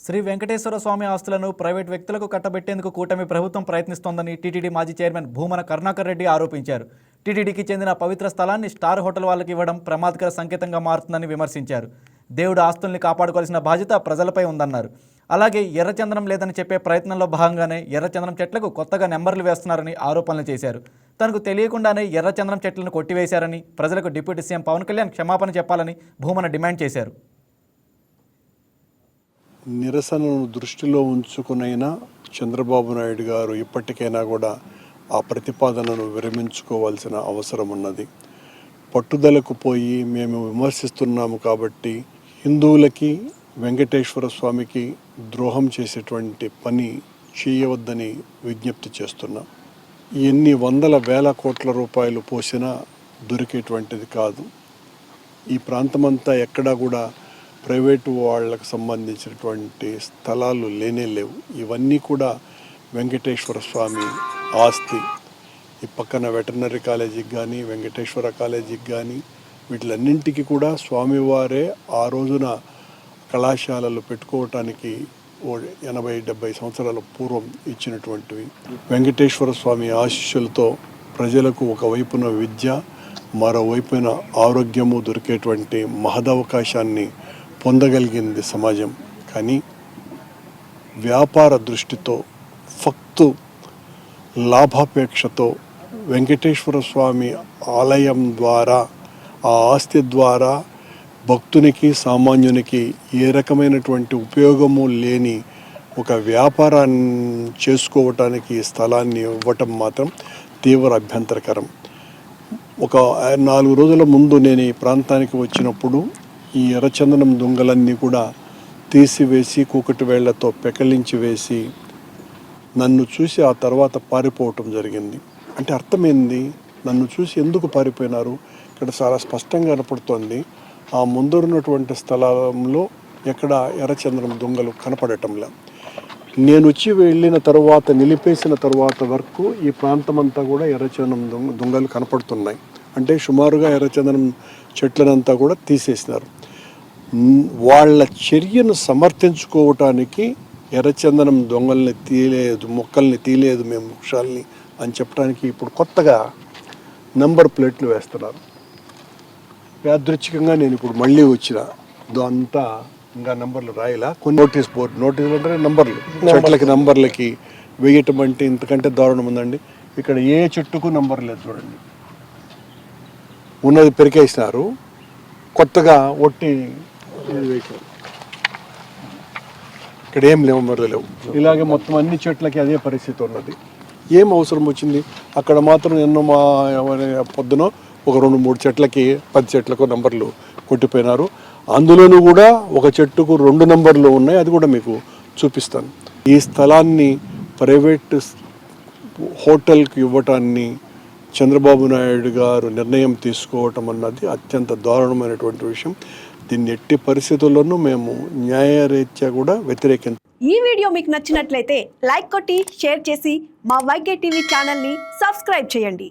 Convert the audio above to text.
శ్రీ వెంకటేశ్వర స్వామి ఆస్తులను ప్రైవేట్ వ్యక్తులకు కట్టబెట్టేందుకు కూటమి ప్రభుత్వం ప్రయత్నిస్తోందని టీటీడీ మాజీ చైర్మన్ భూమన కరుణాకర్ రెడ్డి ఆరోపించారు. టీటీడీకి చెందిన పవిత్ర స్థలాన్ని స్టార్ హోటల్ వాళ్ళకి ఇవ్వడం ప్రమాదకర సంకేతంగా మారుతుందని విమర్శించారు. దేవుడు ఆస్తుల్ని కాపాడుకోవాల్సిన బాధ్యత ప్రజలపై ఉందన్నారు. అలాగే ఎర్రచందనం లేదని చెప్పే ప్రయత్నంలో భాగంగానే ఎర్రచందనం చెట్లకు కొత్తగా నెంబర్లు వేస్తున్నారని ఆరోపణలు చేశారు. తనకు తెలియకుండానే ఎర్రచందనం చెట్లను కొట్టివేశారని, ప్రజలకు డిప్యూటీ సీఎం పవన్ కళ్యాణ్ క్షమాపణ చెప్పాలని భూమన డిమాండ్ చేశారు. నిరసనను దృష్టిలో ఉంచుకునైనా చంద్రబాబు నాయుడు గారు ఇప్పటికైనా కూడా ఆ ప్రతిపాదనను విరమించుకోవాల్సిన అవసరం ఉన్నది. పట్టుదలకు పోయి మేము విమర్శిస్తున్నాము కాబట్టి హిందువులకి వెంకటేశ్వర స్వామికి ద్రోహం చేసేటువంటి పని చేయవద్దని విజ్ఞప్తి చేస్తున్నాం. ఎన్ని వందల వేల కోట్ల రూపాయలు పోసినా దొరికేటువంటిది కాదు. ఈ ప్రాంతమంతా ఎక్కడా కూడా ప్రైవేటు వాళ్ళకు సంబంధించినటువంటి స్థలాలు లేనే లేవు. ఇవన్నీ కూడా వెంకటేశ్వర స్వామి ఆస్తి. ఈ పక్కన వెటర్నరీ కాలేజీకి కానీ వెంకటేశ్వర కాలేజీకి కానీ వీటిలన్నింటికి కూడా స్వామివారే ఆ రోజున కళాశాలలు పెట్టుకోవటానికి 80-70 సంవత్సరాల పూర్వం ఇచ్చినటువంటివి. వెంకటేశ్వర స్వామి ఆశీస్సులతో ప్రజలకు ఒకవైపున విద్య, మరోవైపున ఆరోగ్యము దొరికేటువంటి మహదవకాశాన్ని పొందగలిగింది సమాజం. కానీ వ్యాపార దృష్టితో, ఫక్తు లాభాపేక్షతో వెంకటేశ్వర స్వామి ఆలయం ద్వారా, ఆ ఆస్తి ద్వారా భక్తునికి, సామాన్యునికి ఏ రకమైనటువంటి ఉపయోగము లేని ఒక వ్యాపారాన్ని చేసుకోవటానికి స్థలాన్ని ఇవ్వటం మాత్రం తీవ్ర అభ్యంతరకరం. ఒక 4 రోజుల ముందు నేను ఈ ప్రాంతానికి వచ్చినప్పుడు ఈ ఎర్రచందనం దొంగలన్నీ కూడా తీసివేసి కూకటి వేళ్లతో పెకలించి వేసి నన్ను చూసి ఆ తర్వాత పారిపోవటం జరిగింది. అంటే అర్థమైంది, నన్ను చూసి ఎందుకు పారిపోయినారు? ఇక్కడ చాలా స్పష్టంగా కనపడుతోంది. ఆ ముందరున్నటువంటి స్థలంలో ఎక్కడ ఎర్రచందనం దొంగలు కనపడటంలా. నేను వచ్చి వెళ్ళిన తర్వాత, నిలిపేసిన తర్వాత వరకు ఈ ప్రాంతమంతా కూడా ఎర్రచందనం దొంగలు కనపడుతున్నాయి. అంటే సుమారుగా ఎర్రచందనం చెట్లనంతా కూడా తీసేసినారు. వాళ్ళ చర్యను సమర్థించుకోవటానికి ఎర్రచందనం దొంగల్ని తీయలేదు, మొక్కల్ని తీయలేదు మేము, వృక్షాలని అని చెప్పడానికి ఇప్పుడు కొత్తగా నంబర్ ప్లేట్లు వేస్తున్నారు. యాదృచ్ఛికంగా నేను ఇప్పుడు మళ్ళీ వచ్చిన అంతా ఇంకా నంబర్లు రాయలా. కొన్ని నోటీసులు అంటే నంబర్లు, చెట్లకి నంబర్లకి వేయటం అంటే ఇంతకంటే దారుణం ఉందండి. ఇక్కడ ఏ చెట్టుకు నంబర్ లేదు చూడండి. ఉన్నది పెరికేసినారు, కొత్తగా ఒట్టి వేశారు. ఇక్కడ ఏం నంబర్లు లేవు. ఇలాగే మొత్తం అన్ని చెట్లకి అదే పరిస్థితి ఉన్నది. ఏం అవసరం వచ్చింది? అక్కడ మాత్రం ఎన్నో పొద్దున ఒక 2-3 చెట్లకి 10 చెట్లకు నంబర్లు కొట్టిపోయినారు. అందులోనూ కూడా ఒక చెట్టుకు 2 నంబర్లు ఉన్నాయి. అది కూడా మీకు చూపిస్తాను. ఈ స్థలాన్ని ప్రైవేట్ హోటల్కి ఇవ్వటాన్ని చంద్రబాబు నాయుడు గారు నిర్ణయం తీసుకోవటం అన్నది అత్యంత దారుణమైనటువంటి విషయం. దీన్ని ఎట్టి పరిస్థితుల్లోనూ మేము న్యాయరీత్యా కూడా వ్యతిరేకించాం. ఈ వీడియో మీకు నచ్చినట్లయితే లైక్ కొట్టి షేర్ చేసి మా వైకే టీవీ ఛానల్ని సబ్స్క్రైబ్ చేయండి.